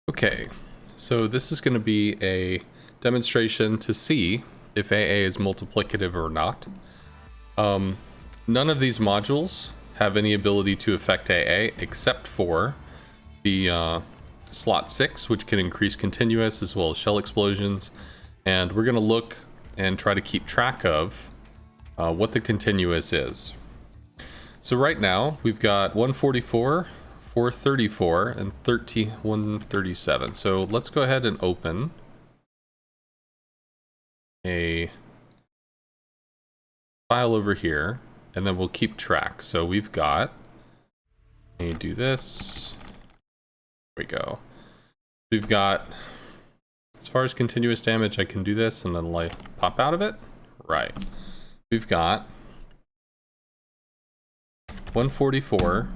Okay, so this is going to be a demonstration to see if AA is multiplicative or not. None of these modules have any ability to affect AA except for the slot 6, which can increase continuous as well as shell explosions. And we're going to look and try to keep track of what the continuous is. So right now we've got 144, 434, and 137. So let's go ahead and open a file over here, and then we'll keep track. So we've got, let me do this. There we go. We've got, as far as continuous damage, I can do this and then like pop out of it. Right. We've got 144,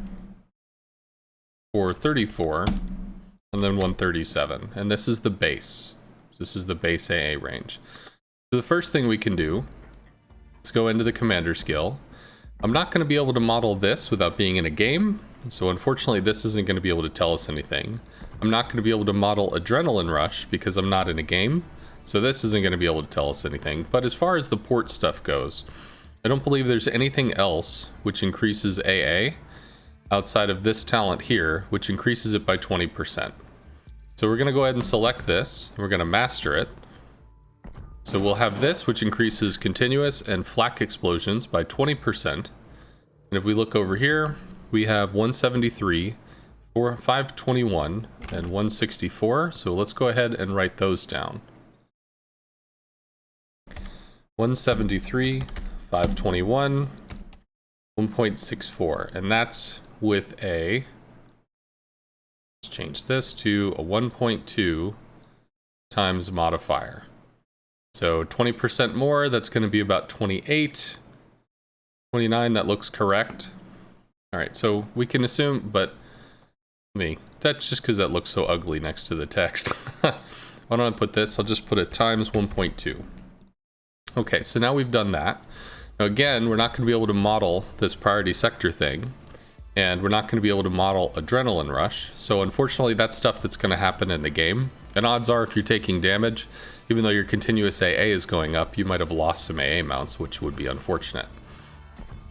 434, and then 137. And this is the base. This is the base AA range. So the first thing we can do is go into the commander skill. I'm not going to be able to model this without being in a game, so unfortunately this isn't going to be able to tell us anything. I'm not going to be able to model adrenaline rush because I'm not in a game, so this isn't going to be able to tell us anything. But as far as the port stuff goes, I don't believe there's anything else which increases AA outside of this talent here, which increases it by 20%. So we're going to go ahead and select this. We're going to master it. So we'll have this, which increases continuous and flak explosions by 20%. And if we look over here, we have 173, 521, and 164. So let's go ahead and write those down. 173, 521, 1.64. And that's with a, let's change this to a 1.2 times modifier. So 20% more, that's going to be about 28. 29, that looks correct. All right, so we can assume, but that's just because that looks so ugly next to the text. Why don't I put this? I'll just put it times 1.2. Okay, so now we've done that. Now again, we're not going to be able to model this priority sector thing, and we're not going to be able to model adrenaline rush. So unfortunately, that's stuff that's going to happen in the game. And odds are, if you're taking damage, even though your continuous AA is going up, you might have lost some AA mounts, which would be unfortunate.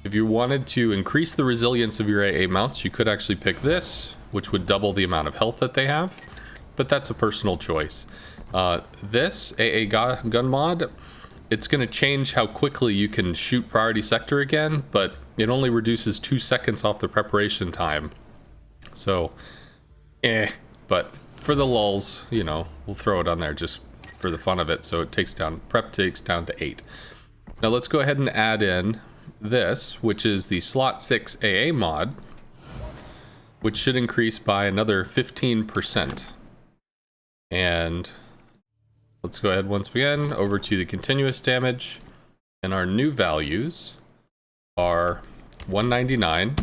If you wanted to increase the resilience of your AA mounts, you could actually pick this, which would double the amount of health that they have, but that's a personal choice. This AA gun mod, it's going to change how quickly you can shoot priority sector again, but it only reduces 2 seconds off the preparation time. So, but for the lulz, you know, we'll throw it on there just for the fun of it. So it takes down, prep takes down to 8. Now let's go ahead and add in this, which is the slot 6 AA mod, which should increase by another 15%. And let's go ahead once again over to the continuous damage, and our new values are 199,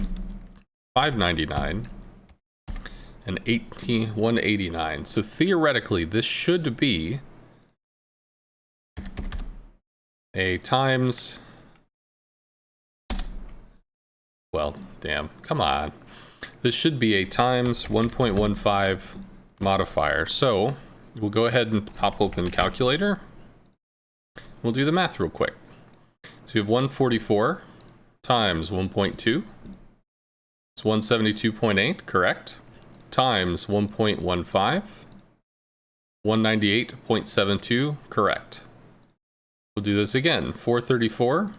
599, and 189. So theoretically, this should be a times, well, damn, come on. This should be a times 1.15 modifier. So we'll go ahead and pop open calculator. We'll do the math real quick. So we have 144 times 1.2. It's 172.8, correct? Times 1.15, 198.72, correct. We'll do this again. 434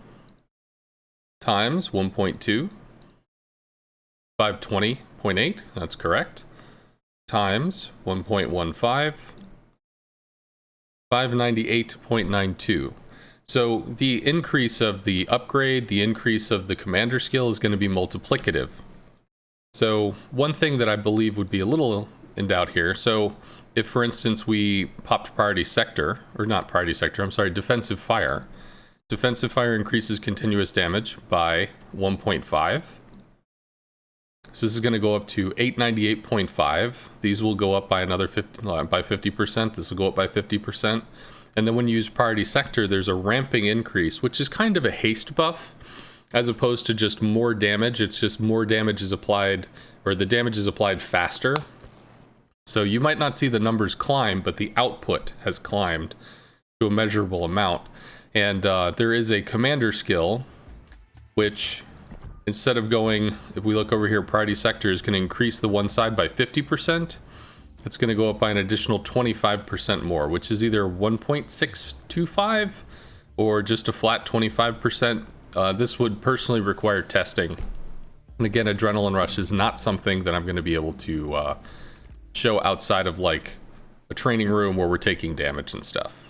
times 1.2, 520.8, that's correct. Times 1.15, 598.92. So the increase of the upgrade, the increase of the commander skill is going to be multiplicative. So one thing that I believe would be a little in doubt here. So if, for instance, we popped priority sector, or not priority sector, I'm sorry, defensive fire. Defensive fire increases continuous damage by 1.5. So this is going to go up to 898.5. These will go up by another 50%. This will go up by 50%. And then when you use priority sector, there's a ramping increase, which is kind of a haste buff, as opposed to just more damage. It's just more damage is applied, or the damage is applied faster. So you might not see the numbers climb, but the output has climbed to a measurable amount. And there is a commander skill, which instead of going, if we look over here, priority sector is going to increase the one side by 50%. It's going to go up by an additional 25% more, which is either 1.625 or just a flat 25%. This would personally require testing. And again, Adrenaline Rush is not something that I'm going to be able to show outside of like a training room where we're taking damage and stuff.